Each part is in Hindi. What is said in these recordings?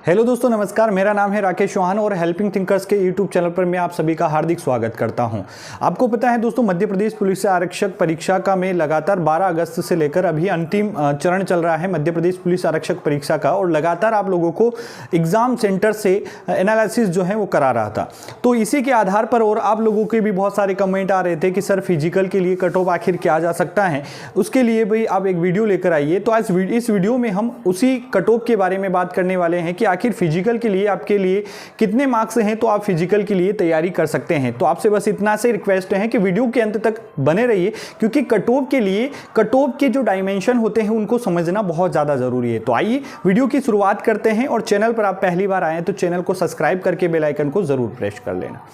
हेलो दोस्तों, नमस्कार। मेरा नाम है राकेश चौहान और हेल्पिंग थिंकर्स के यूट्यूब चैनल पर मैं आप सभी का हार्दिक स्वागत करता हूं। आपको पता है दोस्तों, मध्य प्रदेश पुलिस आरक्षक परीक्षा का में लगातार 12 अगस्त से लेकर अभी अंतिम चरण चल रहा है मध्य प्रदेश पुलिस आरक्षक परीक्षा का, और लगातार आप लोगों को एग्जाम सेंटर से एनालिसिस जो है वो करा रहा था। तो इसी के आधार पर और आप लोगों के भी बहुत सारे कमेंट आ रहे थे कि सर फिजिकल के लिए कट ऑफ आखिर क्या जा सकता है, उसके लिए भी आप एक वीडियो लेकर आइए। तो आज इस वीडियो में हम उसी कट ऑफ के बारे में बात करने वाले हैं कि आखिर फिजिकल के लिए आपके लिए कितने मार्क्स हैं तो आप फिजिकल के लिए तैयारी कर सकते हैं। तो आपसे बस इतना से रिक्वेस्ट है कि वीडियो के अंत तक बने रहिए, क्योंकि कट ऑफ के लिए कट ऑफ के जो डायमेंशन होते हैं उनको समझना बहुत ज़्यादा ज़रूरी है। तो आइए वीडियो की शुरुआत करते हैं, और चैनल पर आप पहली बार आए तो चैनल को सब्सक्राइब करके बेल आइकन को ज़रूर प्रेस कर लेना।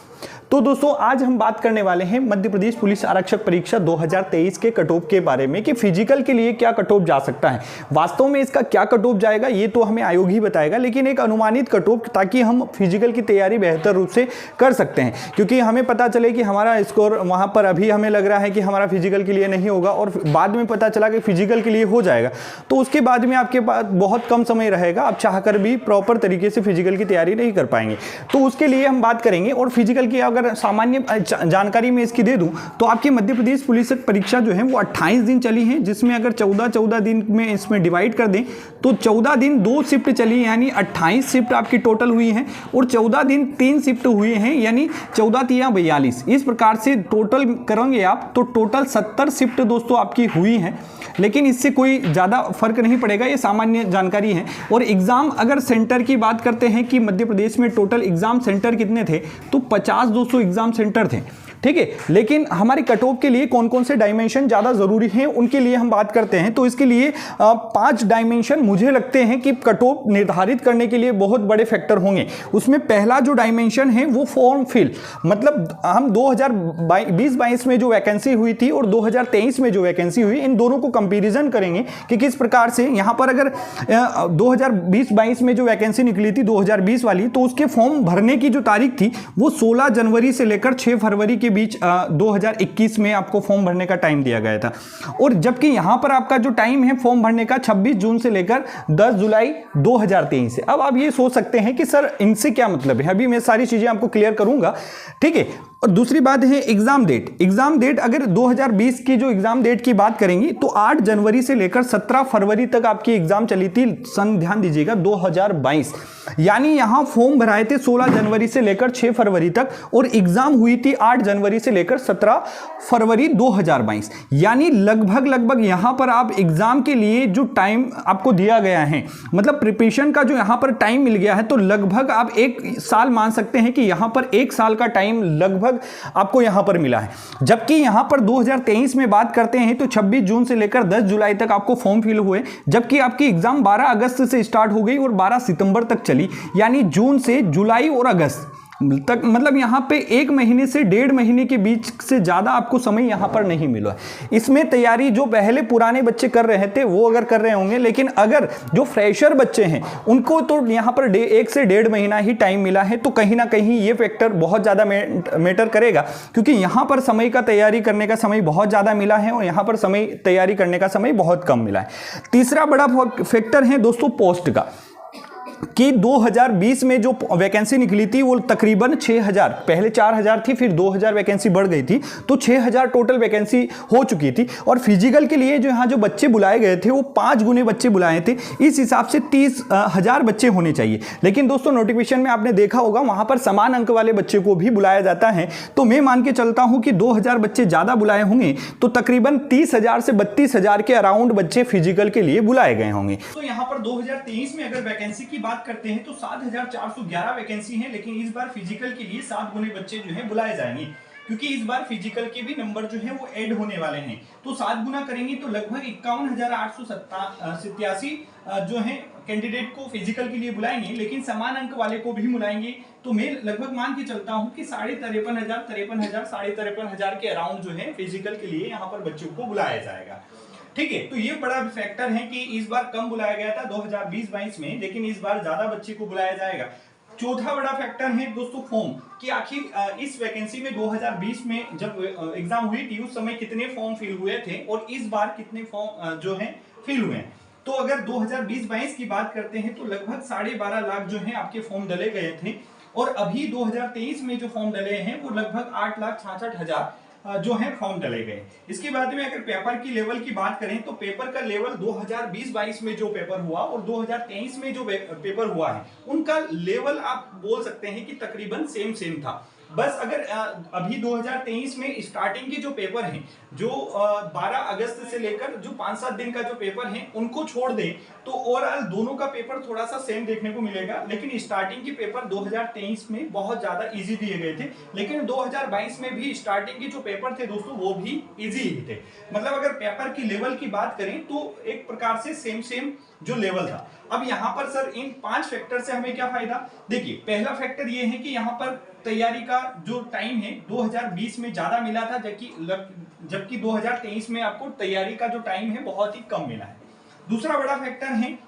तो दोस्तों, आज हम बात करने वाले हैं मध्य प्रदेश पुलिस आरक्षक परीक्षा 2023 के कट ऑफ के बारे में कि फिजिकल के लिए क्या कट ऑफ जा सकता है। वास्तव में इसका क्या कट ऑफ जाएगा ये तो हमें आयोग ही बताएगा, लेकिन एक अनुमानित कट ऑफ, ताकि हम फिजिकल की तैयारी बेहतर रूप से कर सकते हैं। क्योंकि हमें पता चले कि हमारा स्कोर वहां पर अभी हमें लग रहा है कि हमारा फिजिकल के लिए नहीं होगा, और बाद में पता चला कि फिजिकल के लिए हो जाएगा, तो उसके बाद में आपके पास बहुत कम समय रहेगा, आप चाहकर भी प्रॉपर तरीके से फिजिकल की तैयारी नहीं कर पाएंगे। तो उसके लिए हम बात करेंगे। और फिजिकल की अगर सामान्य जानकारी में इसकी दे दूं तो आपकी मध्य प्रदेश पुलिस परीक्षा जो है वो 28 दिन चली है, जिसमें अगर 14 दिन में इसमें डिवाइड कर दें तो 14 दिन 2 शिफ्ट चली, यानी 28 शिफ्ट आपकी टोटल हुई है, और 14 दिन 3 शिफ्ट हुए हैं, यानी 14 तिया 42। इस प्रकार से टोटल करेंगे आप तो टोटल 70 शिफ्ट दोस्तों आपकी हुई है। लेकिन इससे कोई ज़्यादा फर्क नहीं पड़ेगा, ये सामान्य जानकारी है। और एग्जाम अगर सेंटर की बात करते हैं कि मध्य प्रदेश में टोटल एग्जाम सेंटर कितने थे, तो 50 200 एग्जाम सेंटर थे, ठीक है। लेकिन हमारी कट ऑफ के लिए कौन कौन से डायमेंशन ज़्यादा ज़रूरी हैं उनके लिए हम बात करते हैं। तो इसके लिए 5 डायमेंशन मुझे लगते हैं कि कट ऑफ निर्धारित करने के लिए बहुत बड़े फैक्टर होंगे। उसमें पहला जो डायमेंशन है वो फॉर्म फिल, मतलब हम 2020-22 में जो वैकेंसी हुई थी और 2023 में जो वैकेंसी हुई, इन दोनों को कंपेरिजन करेंगे कि किस प्रकार से यहाँ पर अगर 2020-22 में जो वैकेंसी निकली थी 2020 वाली, तो उसके फॉर्म भरने की जो तारीख थी वो 16 जनवरी से लेकर 6 फरवरी के बीच 2021 में आपको फॉर्म भरने का टाइम दिया गया था। और जबकि यहां पर आपका जो टाइम है फॉर्म भरने का 26 जून से लेकर 10 जुलाई 2023 है। अब आप ये सोच सकते हैं कि सर इनसे क्या मतलब है, अभी मैं सारी चीजें आपको क्लियर करूंगा, ठीक है। और दूसरी बात है एग्जाम डेट। एग्जाम डेट अगर 2020 की जो एग्जाम डेट की बात करेंगे तो 8 जनवरी से लेकर 17 फरवरी तक आपकी एग्जाम चली थी, सन ध्यान दीजिएगा 2022। यानी यहां फॉर्म भराए थे 16 जनवरी से लेकर 6 फरवरी तक, और एग्जाम हुई थी 8 जनवरी से लेकर 17 फरवरी 2022। यानी लगभग यहां पर आप एग्जाम के लिए जो टाइम आपको दिया गया है, मतलब प्रिपरेशन का जो यहां पर टाइम मिल गया है, तो लगभग आप 1 साल मान सकते हैं कि यहां पर 1 साल का टाइम लगभग आपको यहां पर मिला है। जबकि यहां पर 2023 में बात करते हैं तो 26 जून से लेकर 10 जुलाई तक आपको फॉर्म फिल हुए, जबकि आपकी एग्जाम 12 अगस्त से स्टार्ट हो गई और 12 सितंबर तक चली। यानी जून से जुलाई और अगस्त तक, मतलब यहां पे 1 महीने से 1.5 महीने के बीच से ज्यादा आपको समय यहां पर नहीं मिला। इसमें तैयारी जो पहले पुराने बच्चे कर रहे थे वो अगर कर रहे होंगे, लेकिन अगर जो फ्रेशर बच्चे हैं उनको तो यहां पर 1 से 1.5 महीना ही टाइम मिला है। तो कहीं ना कहीं ये फैक्टर बहुत ज्यादा मैटर करेगा, क्योंकि यहां पर समय का तैयारी करने का समय बहुत ज्यादा मिला है और यहां पर समय तैयारी करने का समय बहुत कम मिला है। तीसरा बड़ा फैक्टर है दोस्तों पोस्ट का, कि 2020 में जो वैकेंसी निकली थी वो तकरीबन 6000, पहले 4000 थी, फिर 2000 वैकेंसी बढ़ गई थी, तो 6000 टोटल वैकेंसी हो चुकी थी। और फिजिकल के लिए जो यहाँ जो बच्चे बुलाए गए थे वो 5 गुने बच्चे बुलाए थे, इस हिसाब से 30,000 बच्चे होने चाहिए। लेकिन दोस्तों नोटिफिकेशन में आपने देखा होगा वहां पर समान अंक वाले बच्चे को भी बुलाया जाता है। तो मैं मान के चलता हूं कि 2000 बच्चे ज्यादा बुलाए होंगे, तो तकरीबन 30,000 से 32,000 के अराउंड बच्चे फिजिकल के लिए बुलाए गए होंगे। तो यहाँ पर 2023 में अगर वैकेंसी की बात करते हैं तो 7,411 वैकेंसी है, लेकिन इस बार फिजिकल के लिए 7 गुने बच्चे जो है बुलाए जाएंगे, क्योंकि इस बार फिजिकल के भी नंबर जो है वो ऐड होने वाले हैं। तो 7 गुना करेंगे तो लगभग 51,887 जो है कैंडिडेट को फिजिकल के लिए बुलाएंगे, लेकिन समान अंक वाले को भी बुलाएंगे। तो मैं लगभग मान के चलता हूं कि 53,000 के अराउंड जो है फिजिकल के लिए यहाँ पर बच्चों को बुलाया जाएगा, ठीक है। तो ये बड़ा फैक्टर है कि इस बार कम बुलाया गया था 2020-22 में, लेकिन इस बार ज्यादा बच्चे को बुलाया जाएगा। चौथा बड़ा फैक्टर है दोस्तों फॉर्म, कि आखिर इस वैकेंसी में 2020 में जब एग्जाम हुई थी उस समय कितने फॉर्म फिल हुए थे और इस बार कितने फॉर्म जो है फिल हुए हैं। तो अगर 2020-22 की बात करते हैं तो लगभग 12.5 लाख जो है आपके फॉर्म डले गए थे, और अभी 2023 में जो फॉर्म डले हैं वो लगभग 8,66,000 जो है फॉर्म डले गए। इसके बाद में अगर पेपर की लेवल की बात करें तो पेपर का लेवल 2020-22 में जो पेपर हुआ और 2023 में जो पेपर हुआ है उनका लेवल आप बोल सकते हैं कि तकरीबन सेम था। बस अगर अभी 2023 में स्टार्टिंग के जो पेपर हैं, जो 12 अगस्त से लेकर जो 5-7 दिन का जो पेपर है उनको छोड़ दें तो ओवरऑल दोनों का पेपर थोड़ा सा सेम देखने को मिलेगा। लेकिन स्टार्टिंग के पेपर 2023 में बहुत ज्यादा इजी दिए गए थे, लेकिन 2022 में भी स्टार्टिंग के जो पेपर थे दोस्तों वो भी इजी ही थे। मतलब अगर पेपर की लेवल की बात करें तो एक प्रकार से सेम जो लेवल था। अब यहाँ पर सर इन 5 फैक्टर से हमें क्या फायदा? देखिए, पहला फैक्टर ये है कि यहाँ पर तैयारी का जो टाइम है 2020 में ज्यादा मिला था, जबकि 2023 में आपको तैयारी का जो टाइम है बहुत ही कम मिला है। दूसरा बड़ा फैक्टर है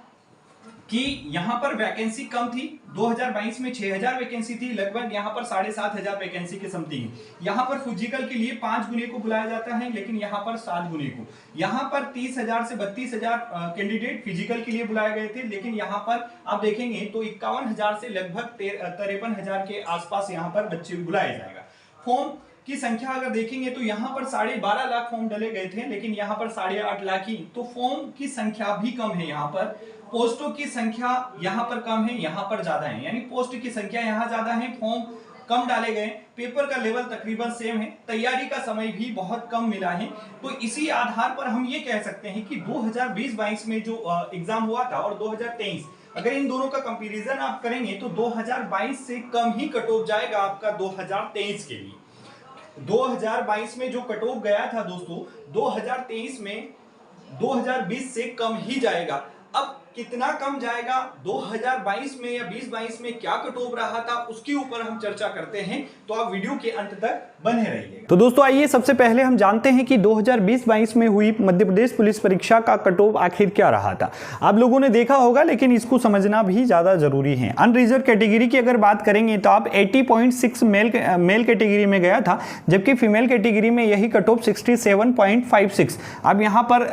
कि यहाँ पर वैकेंसी कम थी। 2022 में 6,000 वैकेंसी थी, लगभग यहाँ पर 7,500 वैकेंसी के समथिंग। यहाँ पर फिजिकल के लिए 5 गुने को बुलाया जाता है, लेकिन यहाँ पर 7 गुने को। यहाँ पर 30,000 से 32,000 कैंडिडेट फिजिकल के लिए बुलाए गए थे, लेकिन यहाँ पर आप देखेंगे तो 51,000 से लगभग 53,000 के आसपास यहाँ पर बच्चे बुलाया जाएगा। फॉर्म की संख्या अगर देखेंगे तो यहाँ पर 12.5 लाख फॉर्म डले गए थे, लेकिन यहाँ पर 8.5 लाख ही। तो फॉर्म की संख्या भी कम है यहाँ पर। पोस्टों की संख्या यहाँ पर कम है, यहाँ पर ज्यादा है, यानी पोस्ट की संख्या यहाँ ज्यादा है, फॉर्म कम डाले गए। पेपर का लेवल तकरीबन सेम है, तैयारी का समय भी बहुत कम मिला है। तो इसी आधार पर हम ये कह सकते हैं कि 2020-22 में जो एग्जाम हुआ था और 2023, अगर इन दोनों का कंपैरिजन आप करेंगे तो 2022 से कम ही कट ऑफ जाएगा आपका 2023 के लिए। 2022 में जो कट ऑफ गया था दोस्तों, 2023 में 2020 से कम ही जाएगा। अब कितना कम जाएगा 2022 में या 2022 में क्या कट ऑफ रहा था उसके ऊपर हम चर्चा करते हैं, तो आप वीडियो के अंत तक बने रहिएगा। तो दोस्तों आइए सबसे पहले हम जानते हैं कि 2020-22 में हुई मध्य प्रदेश पुलिस परीक्षा का कट ऑफ आखिर क्या रहा था। आप लोगों ने देखा होगा, लेकिन इसको समझना भी ज्यादा जरूरी है। अनरिजर्व कैटेगरी की अगर बात करेंगे तो आप 80.6 मेल कैटेगरी में गया था, जबकि फीमेल कैटेगरी में यही कट ऑफ 67.56। अब यहाँ पर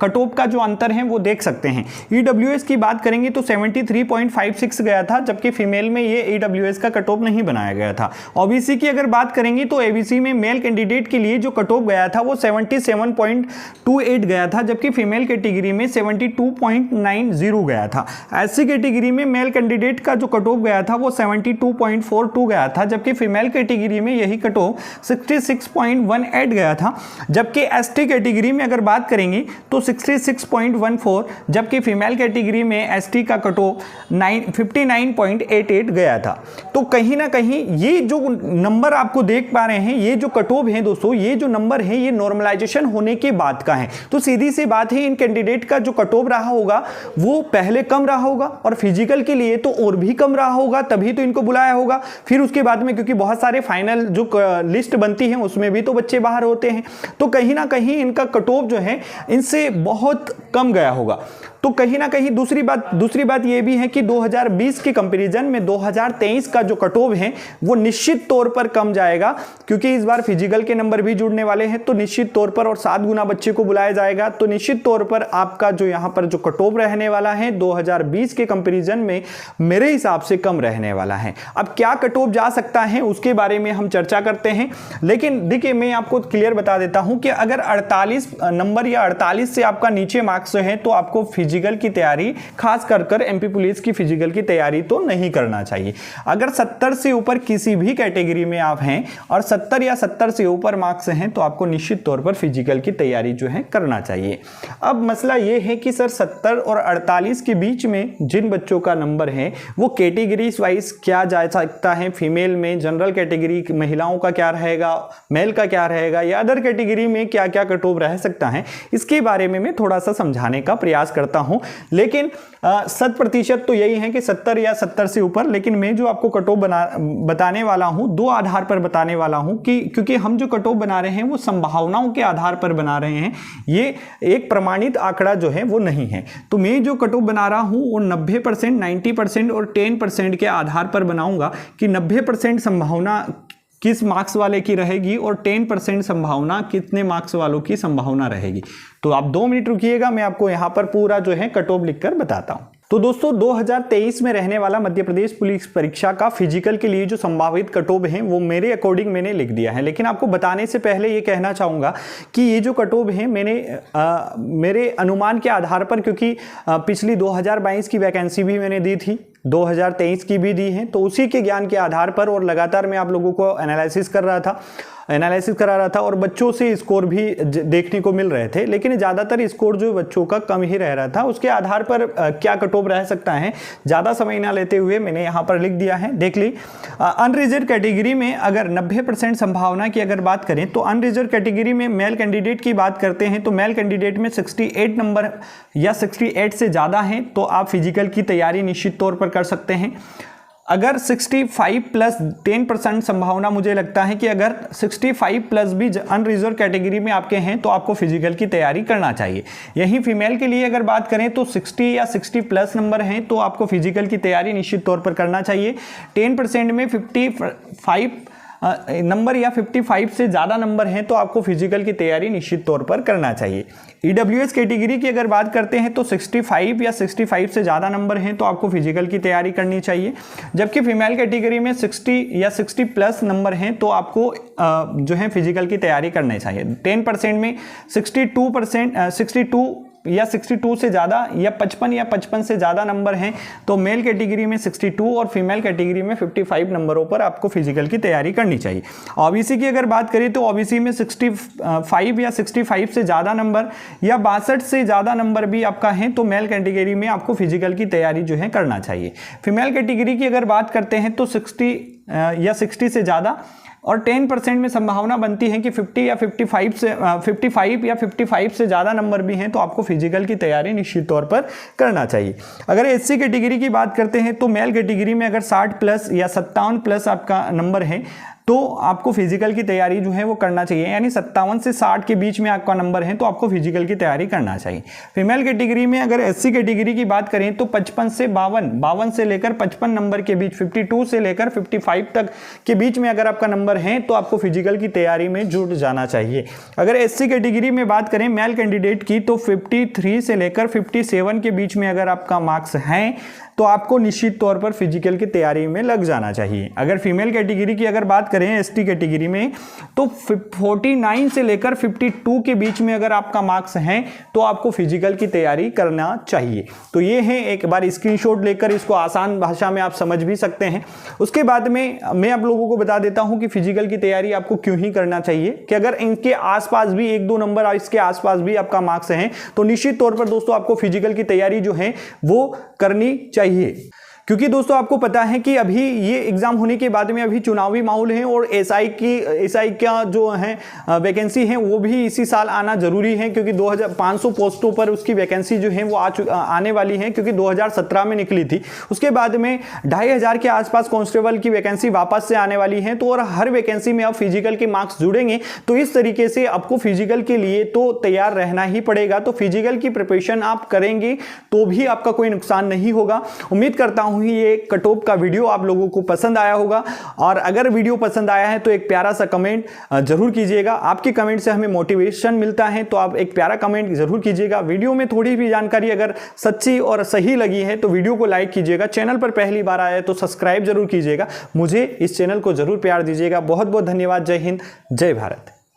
कट ऑफ का जो अंतर है वो देख सकते हैं। ईडब्ल्यूएस की बात करेंगे तो 73.56 गया था, जबकि फीमेल में ये ईडब्ल्यूएस का कट ऑफ नहीं बनाया गया था। ओबीसी की अगर बात करेंगे तो एबीसी में मेल कैंडिडेट के लिए जो कट ऑफ गया था वो 77.28 गया था, जबकि फीमेल कैटेगरी में 72.90 गया था। एससी कैटेगरी में मेल कैंडिडेट का जो कट ऑफ गया था वो 72.42 गया था, जबकि फीमेल कैटेगरी में यही कट ऑफ 66.18 गया था। जबकि एसटी कैटेगरी में अगर बात करेंगे तो 66.14, जबकि फीमेल कैटेगरी में एसटी का कट ऑफ 59.88 गया था। तो कहीं ना कहीं ये जो नंबर आपको देख पा रहे हैं, ये जो कट ऑफ है दोस्तों, ये जो नंबर है ये नॉर्मलाइजेशन होने के बाद का है। तो सीधी सी बात है, इन कैंडिडेट का जो कट ऑफ रहा होगा वो पहले कम रहा होगा और फिजिकल के लिए तो और भी कम रहा होगा, तभी तो इनको बुलाया होगा। फिर उसके बाद में क्योंकि बहुत सारे फाइनल जो लिस्ट बनती है उसमें भी तो बच्चे बाहर होते हैं, तो कहीं ना कहीं इनका कट ऑफ जो है इनसे बहुत कम गया होगा। तो कहीं ना कहीं दूसरी बात यह भी है कि 2020 के कंपैरिजन में 2023 का जो कट ऑफ है वो निश्चित तौर पर कम जाएगा, क्योंकि इस बार फिजिकल के नंबर भी जुड़ने वाले हैं। तो निश्चित तौर पर और 7 गुना बच्चे को बुलाया जाएगा, तो निश्चित तौर पर आपका जो यहां पर जो कट ऑफ रहने वाला है 2020 के कंपैरिजन में मेरे हिसाब से कम रहने वाला है। अब क्या कट ऑफ जा सकता है उसके बारे में हम चर्चा करते हैं, लेकिन देखिए मैं आपको क्लियर बता देता हूं कि अगर 48 नंबर या 48 से आपका नीचे मार्क्स है तो आपको फिजिकल की तैयारी, खास कर एमपी पुलिस की फिजिकल की तैयारी तो नहीं करना चाहिए। अगर 70 से ऊपर किसी भी कैटेगरी में आप हैं और 70 या 70 से ऊपर मार्क्स हैं तो आपको निश्चित तौर पर फिजिकल की तैयारी जो है करना चाहिए। अब मसला यह है कि सर 70 और 48 के बीच में जिन बच्चों का नंबर है वो कैटेगरी वाइज क्या जा सकता है, फीमेल में जनरल कैटेगरी महिलाओं का क्या रहेगा, मेल का क्या रहेगा, या अदर कैटेगरी में क्या क्या कट ऑफ रह सकता है, इसके बारे में मैं थोड़ा सा समझाने का प्रयास करता हूं। लेकिन 100% तो यही है कि 70 या 70 से ऊपर। लेकिन मैं जो आपको कट ऑफ बताने वाला हूं, 2 आधार पर बताने वाला हूं कि क्योंकि हम जो कट ऑफ बना रहे हैं वो संभावनाओं के आधार पर बना रहे हैं, ये एक प्रमाणित आंकड़ा जो है वो नहीं है। तो मैं जो कट ऑफ बना रहा हूं वो 90%, 90% और 10% के आधार पर बनाऊंगा कि 90% संभावना किस मार्क्स वाले की रहेगी और 10% संभावना कितने मार्क्स वालों की संभावना रहेगी। तो आप 2 मिनट रुकिएगा, मैं आपको यहाँ पर पूरा जो है कट ऑफ लिखकर बताता हूँ। तो दोस्तों 2023 में रहने वाला मध्य प्रदेश पुलिस परीक्षा का फिजिकल के लिए जो संभावित कट ऑफ है वो मेरे अकॉर्डिंग मैंने लिख दिया है। लेकिन आपको बताने से पहले ये कहना चाहूँगा कि ये जो कट ऑफ है मैंने मेरे अनुमान के आधार पर, क्योंकि पिछली 2022 की वैकेंसी भी मैंने दी थी, 2023 की भी दी है, तो उसी के ज्ञान के आधार पर और लगातार मैं आप लोगों को एनालिसिस करा रहा था और बच्चों से स्कोर भी देखने को मिल रहे थे। लेकिन ज़्यादातर स्कोर जो बच्चों का कम ही रह रहा था, उसके आधार पर क्या कट ऑफ रह सकता है ज़्यादा समय ना लेते हुए मैंने यहाँ पर लिख दिया है। देख ली, अनरिजर्व कैटेगरी में अगर 90% संभावना की अगर बात करें तो अनरिजर्व कैटेगरी में मेल कैंडिडेट की बात करते हैं तो मेल कैंडिडेट में 68 नंबर या 68 से ज़्यादा हैं तो आप फिजिकल की तैयारी निश्चित तौर पर कर सकते हैं। अगर 65 प्लस 10% संभावना, मुझे लगता है कि अगर 65 प्लस भी अनरिजर्व कैटेगरी में आपके हैं तो आपको फिजिकल की तैयारी करना चाहिए। यही फीमेल के लिए अगर बात करें तो 60 या 60 प्लस नंबर हैं तो आपको फिजिकल की तैयारी निश्चित तौर पर करना चाहिए। 10% में 55 नंबर या 55 से ज़्यादा नंबर हैं तो आपको फिजिकल की तैयारी निश्चित तौर पर करना चाहिए। ईडब्ल्यूएस कैटेगरी की अगर बात करते हैं तो 65 या 65 से ज़्यादा नंबर हैं तो आपको फिजिकल की तैयारी करनी चाहिए। जबकि फीमेल कैटेगरी में 60 या 60 प्लस नंबर हैं तो आपको जो है फिजिकल की तैयारी करनी चाहिए। 10% में 62 या 62 से ज़्यादा या 55 से ज़्यादा नंबर हैं तो मेल कैटेगरी में 62 और फीमेल कैटेगरी में 55 नंबरों पर आपको फिजिकल की तैयारी करनी चाहिए। ओबीसी की अगर बात करें तो ओबीसी में 65 या 65 से ज़्यादा नंबर या 62 से ज़्यादा नंबर भी आपका है तो मेल कैटेगरी में आपको फिजिकल की तैयारी जो है करना चाहिए। फीमेल कैटेगरी की अगर बात करते हैं तो 60 या 60 से ज़्यादा और 10% में संभावना बनती है कि 50 या 55 से ज़्यादा नंबर भी हैं तो आपको फिजिकल की तैयारी निश्चित तौर पर करना चाहिए। अगर एससी कैटेगरी की बात करते हैं तो मेल कैटेगरी में अगर 60 प्लस या 57 प्लस आपका नंबर है तो आपको फिजिकल की तैयारी जो है वो करना चाहिए। यानी 57 से 60 के बीच में आपका नंबर है तो आपको फिजिकल की तैयारी करना चाहिए। फीमेल कैटेगरी में अगर एससी कैटेगरी की बात करें तो 55 से 52 से लेकर 55 नंबर के बीच, 52 से लेकर 55 तक के बीच में अगर आपका नंबर है तो आपको फिजिकल की तैयारी में जुट जाना चाहिए। अगर एससी कैटेगरी में बात करें मेल कैंडिडेट की तो 53 से लेकर 57 के बीच में अगर आपका मार्क्स हैं तो आपको निश्चित तौर पर फिजिकल की तैयारी में लग जाना चाहिए। अगर फीमेल कैटेगरी की अगर बात करें एसटी कैटेगरी में तो 49 से लेकर 52 के बीच में अगर आपका मार्क्स हैं तो आपको फिजिकल की तैयारी करना चाहिए। तो ये है, एक बार स्क्रीनशॉट लेकर इसको आसान भाषा में आप समझ भी सकते हैं। उसके बाद में मैं आप लोगों को बता देता हूं कि फिजिकल की तैयारी आपको क्यों ही करना चाहिए कि अगर इनके आसपास भी 1-2 नंबर इसके आसपास भी आपका मार्क्स हैं तो निश्चित तौर पर दोस्तों आपको फिजिकल की तैयारी जो है वो करनी चाहिए। क्योंकि दोस्तों आपको पता है कि अभी ये एग्जाम होने के बाद में अभी चुनावी माहौल है और एसआई का जो है वैकेंसी है वो भी इसी साल आना जरूरी है क्योंकि 2500 पोस्टों पर उसकी वैकेंसी जो है वो आने वाली है क्योंकि 2017 में निकली थी। उसके बाद में 2500 के आसपास कांस्टेबल की वैकेंसी वापस से आने वाली है। तो और हर वैकेंसी में अब फिजिकल के मार्क्स जुड़ेंगे तो इस तरीके से आपको फिजिकल के लिए तो तैयार रहना ही पड़ेगा। तो फिजिकल की प्रिपरेशन आप करेंगे तो भी आपका कोई नुकसान नहीं होगा। उम्मीद करता हूं ये कट ऑफ का वीडियो आप लोगों को पसंद आया होगा और अगर वीडियो पसंद आया है तो एक प्यारा सा कमेंट जरूर कीजिएगा। आपके कमेंट से हमें मोटिवेशन मिलता है तो आप एक प्यारा कमेंट जरूर कीजिएगा। वीडियो में थोड़ी भी जानकारी अगर सच्ची और सही लगी है तो वीडियो को लाइक कीजिएगा। चैनल पर पहली बार आया है तो सब्सक्राइब जरूर कीजिएगा। मुझे इस चैनल को जरूर प्यार दीजिएगा। बहुत बहुत धन्यवाद। जय हिंद, जय भारत।